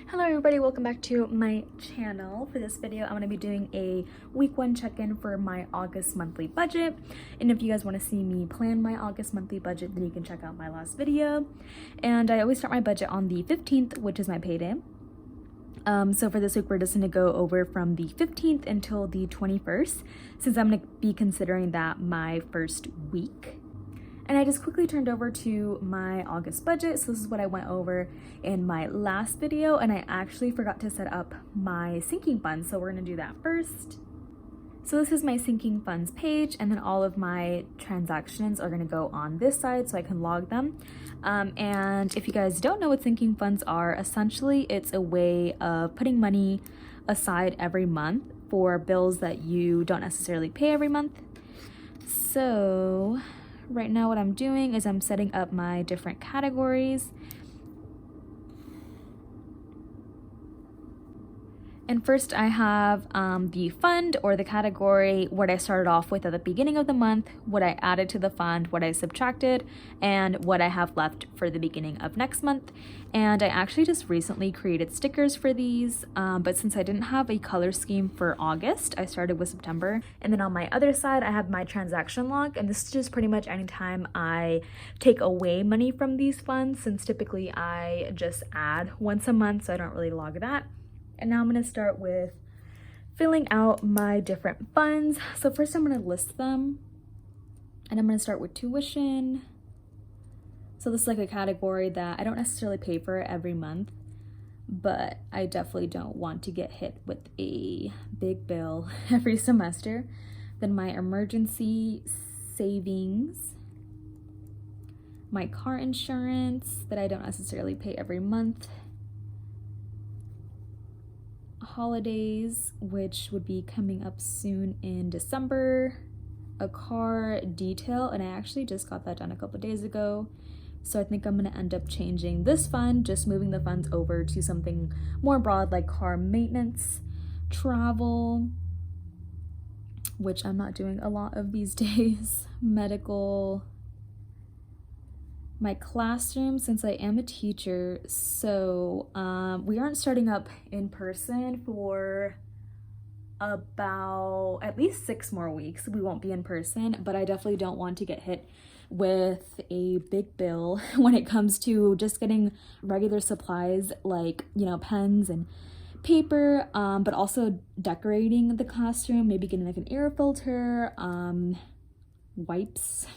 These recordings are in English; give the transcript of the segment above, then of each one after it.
Hello everybody, welcome back to my channel. For this video, I'm going to be doing a week 1 check-in for my August monthly budget. And if you guys want to see me plan my August monthly budget, then you can check out my last video. And I always start my budget on the 15th, which is my payday. So for this week, we're just going to go over from the 15th until the 21st, since I'm going to be considering that my first week. And I just quickly turned over to my August budget. So this is what I went over in my last video, and I actually forgot to set up my sinking funds. So we're gonna do that first. So this is my sinking funds page, and then all of my transactions are gonna go on this side so I can log them. And if you guys don't know what sinking funds are, essentially it's a way of putting money aside every month for bills that you don't necessarily pay every month. So right now what I'm doing is I'm setting up my different categories. And first I have the fund, or the category, what I started off with at the beginning of the month, what I added to the fund, what I subtracted, and what I have left for the beginning of next month. And I actually just recently created stickers for these, but since I didn't have a color scheme for August, I started with September. And then on my other side, I have my transaction log, and this is just pretty much anytime I take away money from these funds, since typically I just add once a month, so I don't really log that. And now I'm going to start with filling out my different funds. So first I'm going to list them, and I'm going to start with tuition. So this is like a category that I don't necessarily pay for every month, but I definitely don't want to get hit with a big bill every semester. Then my emergency savings, my car insurance that I don't necessarily pay every month, holidays, which would be coming up soon in December, a car detail, and I actually just got that done a couple days ago, so I think I'm going to end up changing this fund, just moving the funds over to something more broad like car maintenance, travel, which I'm not doing a lot of these days, medical, my classroom, since I am a teacher, so we aren't starting up in person for about at least 6 more weeks. We won't be in person, but I definitely don't want to get hit with a big bill when it comes to just getting regular supplies like, pens and paper, but also decorating the classroom, maybe getting like an air filter, wipes,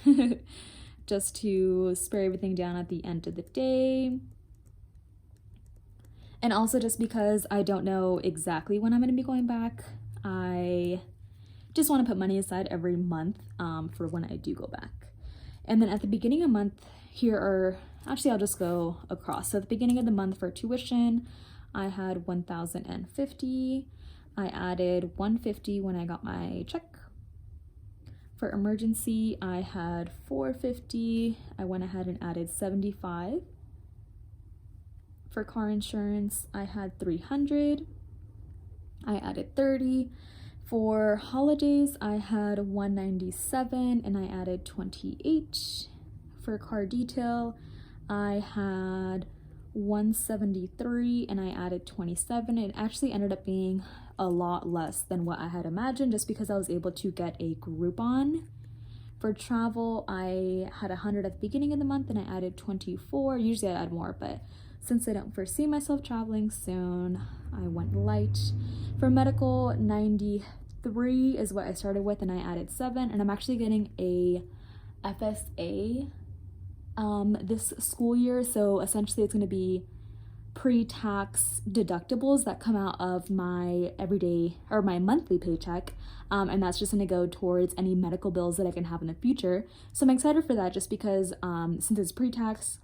just to spray everything down at the end of the day. And also just because I don't know exactly when I'm going to be going back, I just want to put money aside every month for when I do go back. And then at the beginning of the month, I'll just go across. So at the beginning of the month for tuition, I had $1,050. I added $150 when I got my check. For emergency, I had $450. I went ahead and added $75. For car insurance, I had $300. I added $30. For holidays, I had $197 and I added $28. For car detail, I had $173 and I added $27. It actually ended up being a lot less than what I had imagined, just because I was able to get a Groupon. For travel, I had $100 at the beginning of the month and I added $24. Usually I add more, but since I don't foresee myself traveling soon, I went light. For medical, $93 is what I started with and I added $7, and I'm actually getting a FSA this school year, so essentially it's going to be pre-tax deductibles that come out of my everyday or my monthly paycheck, and that's just going to go towards any medical bills that I can have in the future. So I'm excited for that, just because since it's pre-tax,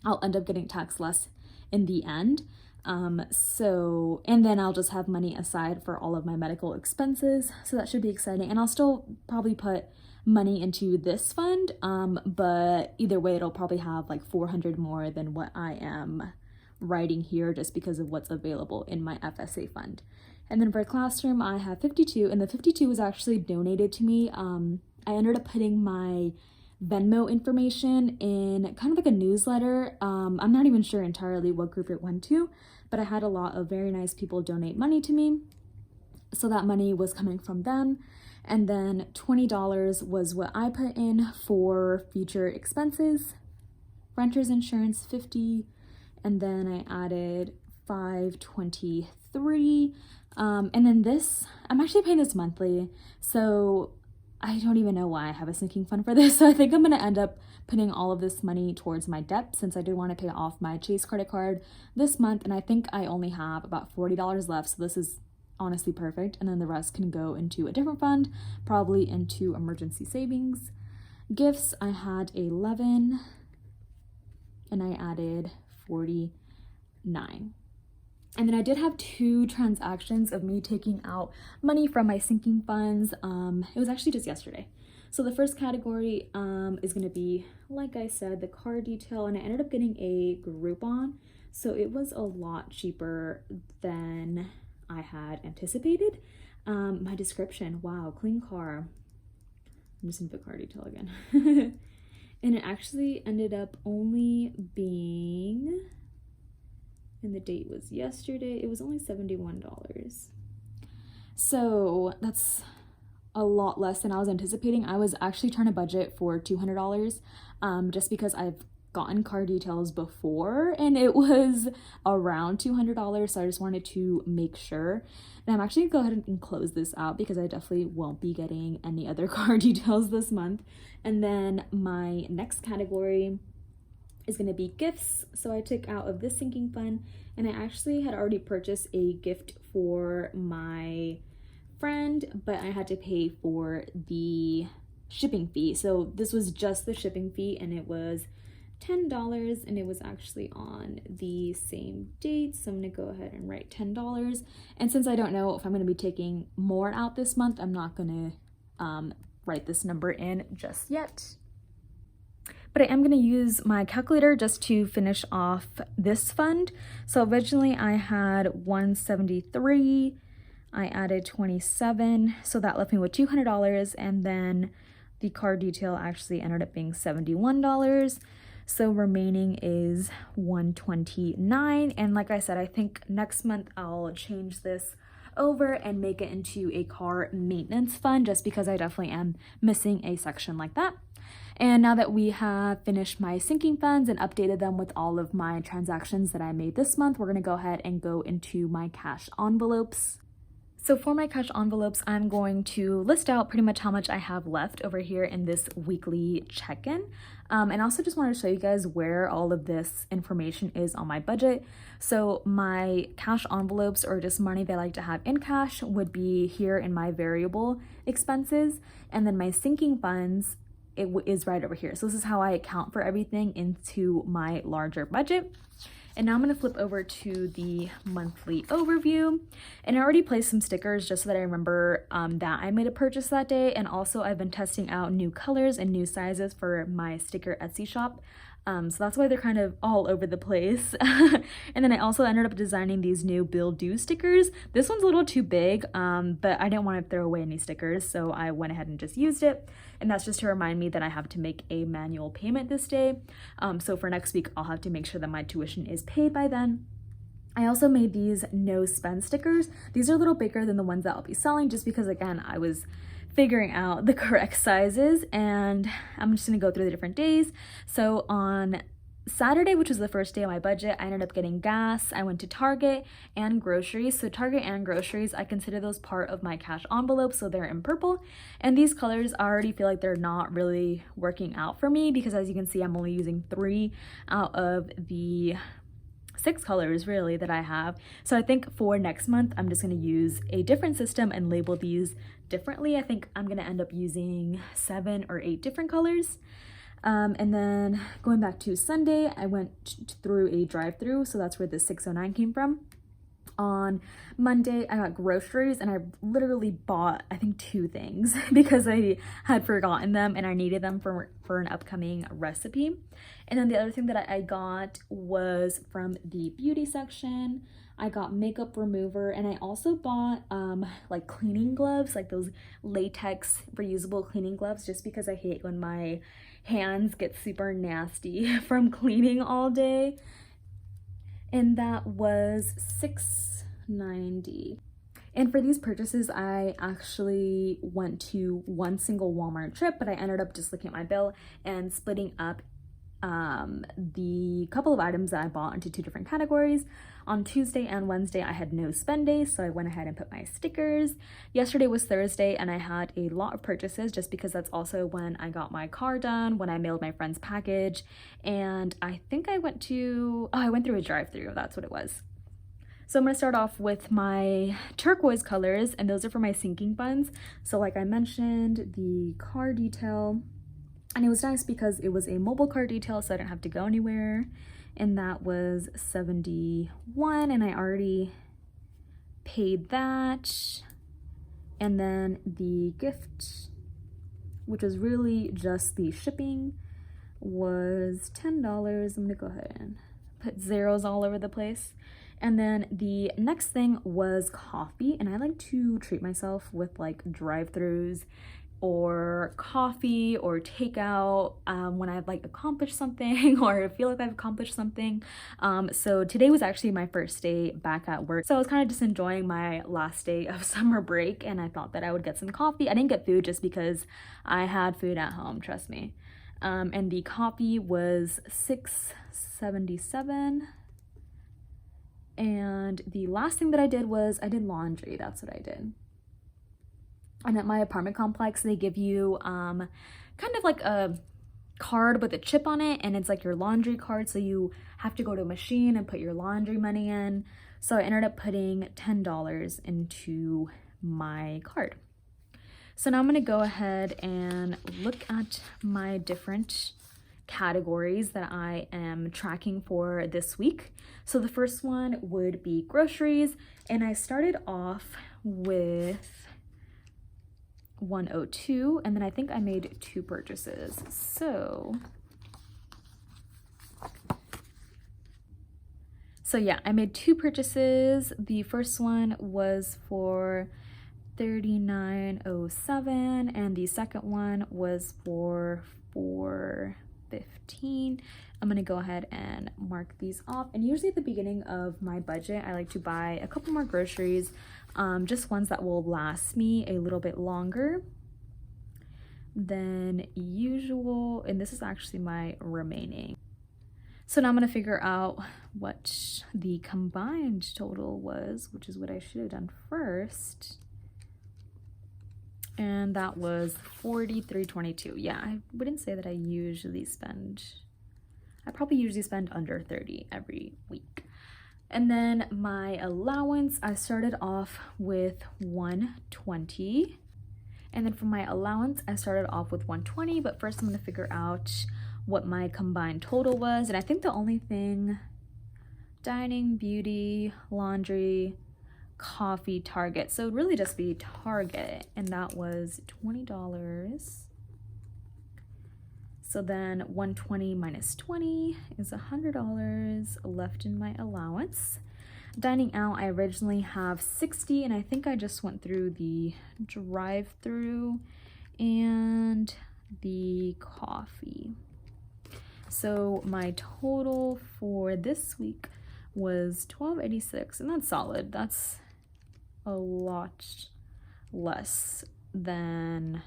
I'll end up getting taxed less in the end. And then I'll just have money aside for all of my medical expenses, so that should be exciting. And I'll still probably put money into this fund, but either way it'll probably have like $400 more than what I am writing here, just because of what's available in my FSA fund. And then for classroom, I have $52, and the $52 was actually donated to me. I ended up putting my Venmo information in kind of like a newsletter. I'm not even sure entirely what group it went to, but I had a lot of very nice people donate money to me. So that money was coming from them. And then $20 was what I put in for future expenses. Renter's insurance, $50. And then I added $523. And then this, I'm actually paying this monthly. So I don't even know why I have a sinking fund for this. So I think I'm going to end up putting all of this money towards my debt, since I do want to pay off my Chase credit card this month. And I think I only have about $40 left. So this is honestly perfect. And then the rest can go into a different fund, probably into emergency savings. Gifts, I had 11 and I added 49. And then I did have 2 transactions of me taking out money from my sinking funds. It was actually just yesterday. So the first category is going to be, like I said, the car detail, and I ended up getting a Groupon. So it was a lot cheaper than I had anticipated. My description, wow, clean car. I'm just gonna put car detail again. And it actually ended up only being, and the date was yesterday, it was only $71. So that's a lot less than I was anticipating. I was actually trying to budget for $200, just because I've gotten car details before and it was around $200, so I just wanted to make sure. And I'm actually gonna go ahead and close this out because I definitely won't be getting any other car details this month. And then my next category is going to be gifts. So I took out of this sinking fund, and I actually had already purchased a gift for my friend, but I had to pay for the shipping fee. So this was just the shipping fee, and it was $10, and it was actually on the same date. So I'm gonna go ahead and write $10. And since I don't know if I'm gonna be taking more out this month, I'm not gonna write this number in just yet. But I am going to use my calculator just to finish off this fund. So originally I had 173, I added 27, so that left me with $200, and then the car detail actually ended up being $71. So remaining is 129. And like I said, I think next month I'll change this over and make it into a car maintenance fund, just because I definitely am missing a section like that. And now that we have finished my sinking funds and updated them with all of my transactions that I made this month, we're going to go ahead and go into my cash envelopes. So for my cash envelopes, I'm going to list out pretty much how much I have left over here in this weekly check-in. And also just wanted to show you guys where all of this information is on my budget. So my cash envelopes, or just money that I like to have in cash, would be here in my variable expenses. And then my sinking funds, it is right over here. So this is how I account for everything into my larger budget. And now I'm going to flip over to the monthly overview. And I already placed some stickers just so that I remember that I made a purchase that day. And also I've been testing out new colors and new sizes for my sticker Etsy shop. So that's why they're kind of all over the place. And then I also ended up designing these new Bill Do stickers. This one's a little too big, but I didn't want to throw away any stickers, so I went ahead and just used it. And that's just to remind me that I have to make a manual payment this day. So for next week, I'll have to make sure that my tuition is paid by then. I also made these no spend stickers. These are a little bigger than the ones that I'll be selling, just because, again, I was figuring out the correct sizes, and I'm just gonna go through the different days. So on Saturday, which was the first day of my budget, I ended up getting gas. I went to Target and groceries. So Target and groceries, I consider those part of my cash envelope, so they're in purple. And these colors, I already feel like they're not really working out for me, because as you can see, I'm only using 3 out of the 6 colors really that I have. So I think for next month, I'm just gonna use a different system and label these differently. I think I'm gonna end up using 7 or 8 different colors. And then going back to Sunday, I went through a drive-through, so that's where the 609 came from. On Monday, I got groceries, and I literally bought, I think, 2 things because I had forgotten them and I needed them for an upcoming recipe. And then the other thing that I got was from the beauty section. I got makeup remover, and I also bought like cleaning gloves, like those latex reusable cleaning gloves, just because I hate when my hands get super nasty from cleaning all day. And that was $6.90. And for these purchases, I actually went to one single Walmart trip, but I ended up just looking at my bill and splitting up the couple of items that I bought into two different categories. On Tuesday and Wednesday, I had no spend days, so I went ahead and put my stickers. Yesterday was Thursday, and I had a lot of purchases just because that's also when I got my car done, when I mailed my friend's package, and I think I went through a drive-thru, that's what it was. So I'm going to start off with my turquoise colors, and those are for my sinking buns. So like I mentioned, the car detail, and it was nice because it was a mobile car detail, so I didn't have to go anywhere. And that was $71, and I already paid that. And then the gift, which was really just the shipping, was $10. I'm gonna go ahead and put zeros all over the place. And then the next thing was coffee, and I like to treat myself with like drive-thrus or coffee or takeout when I've like accomplished something or feel like I've accomplished something. So today was actually my first day back at work. So I was kind of just enjoying my last day of summer break, and I thought that I would get some coffee. I didn't get food just because I had food at home, trust me. And the coffee was $6.77. And the last thing that I did was I did laundry. That's what I did. And at my apartment complex, they give you kind of like a card with a chip on it, and it's like your laundry card, so you have to go to a machine and put your laundry money in. So I ended up putting $10 into my card. So now I'm gonna go ahead and look at my different categories that I am tracking for this week. So the first one would be groceries, and I started off with $102, and then I think I made two purchases. So yeah, I made two purchases. The first one was for $39.07, and the second one was for $4.15. I'm gonna go ahead and mark these off. And usually at the beginning of my budget, I like to buy a couple more groceries, just ones that will last me a little bit longer than usual. And this is actually my remaining. So now I'm gonna figure out what the combined total was, which is what I should have done first. And that was $43.22. Yeah, I wouldn't say that I probably usually spend under $30 every week. And then my allowance, I started off with $120. And then for my allowance, I started off with $120, but first I'm gonna figure out what my combined total was. And I think the only thing, dining, beauty, laundry, coffee, Target. So it'd really just be Target, and that was $20. So then 120 minus 20 is $100 left in my allowance. Dining out, I originally have 60, and I think I just went through the drive-through and the coffee. So my total for this week was $12.86, and that's solid. That's a lot less than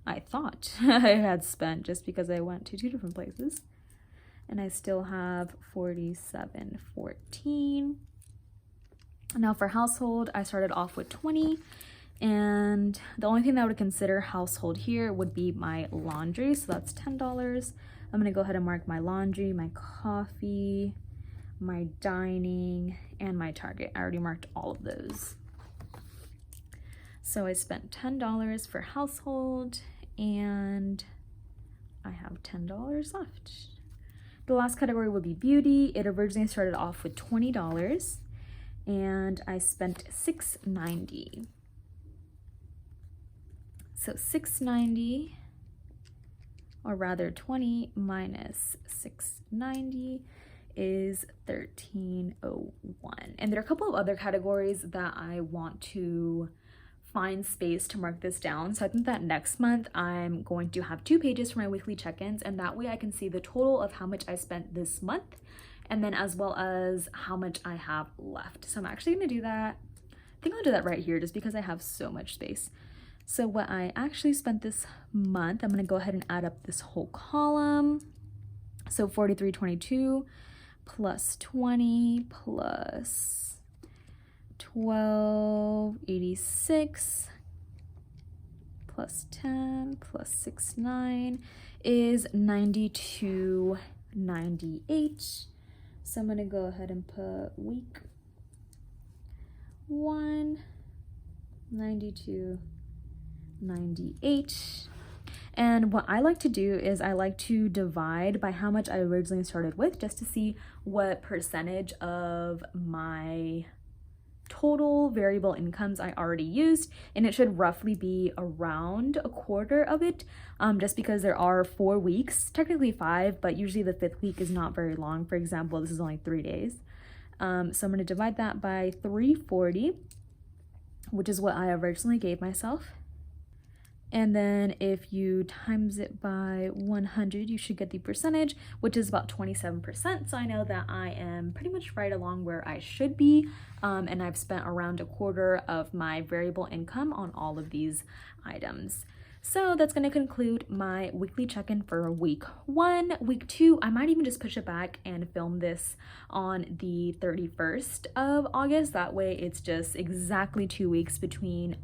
I thought I had spent, just because I went to two different places. And I still have $47.14. Now for household, I started off with $20, and the only thing that I would consider household here would be my laundry, so that's $10. I'm gonna go ahead and mark my laundry, my coffee, my dining, and my Target. I already marked all of those. So I spent $10 for household, and I have $10 left. The last category would be beauty. It originally started off with $20, and I spent $6.90. So $6.90, or rather 20 minus $6.90 is $13.01. And there are a couple of other categories that I want to find space to mark this down. So I think that next month I'm going to have 2 pages for my weekly check-ins, and that way I can see the total of how much I spent this month, and then as well as how much I have left. So I'm actually gonna do that. I think I'll do that right here just because I have so much space. So what I actually spent this month, I'm gonna go ahead and add up this whole column. So 43.22 plus 20 plus 12.86 plus 10 plus 6.9 is 92.98. So I'm gonna go ahead and put week 1, 92.98. And what I like to do is I like to divide by how much I originally started with, just to see what percentage of my total variable incomes I already used, and it should roughly be around a quarter of it, just because there are 4 weeks, technically 5, but usually the 5th week is not very long. For example, this is only 3 days. So I'm going to divide that by 340, which is what I originally gave myself. And then if you times it by 100, you should get the percentage, which is about 27%. So I know that I am pretty much right along where I should be. And I've spent around a quarter of my variable income on all of these items. So that's going to conclude my weekly check-in for week 1. Week 2, I might even just push it back and film this on the 31st of August. That way it's just exactly 2 weeks between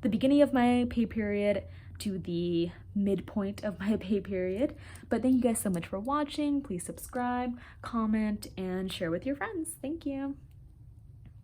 the beginning of my pay period to the midpoint of my pay period. But thank you guys so much for watching. Please subscribe, comment, and share with your friends. Thank you.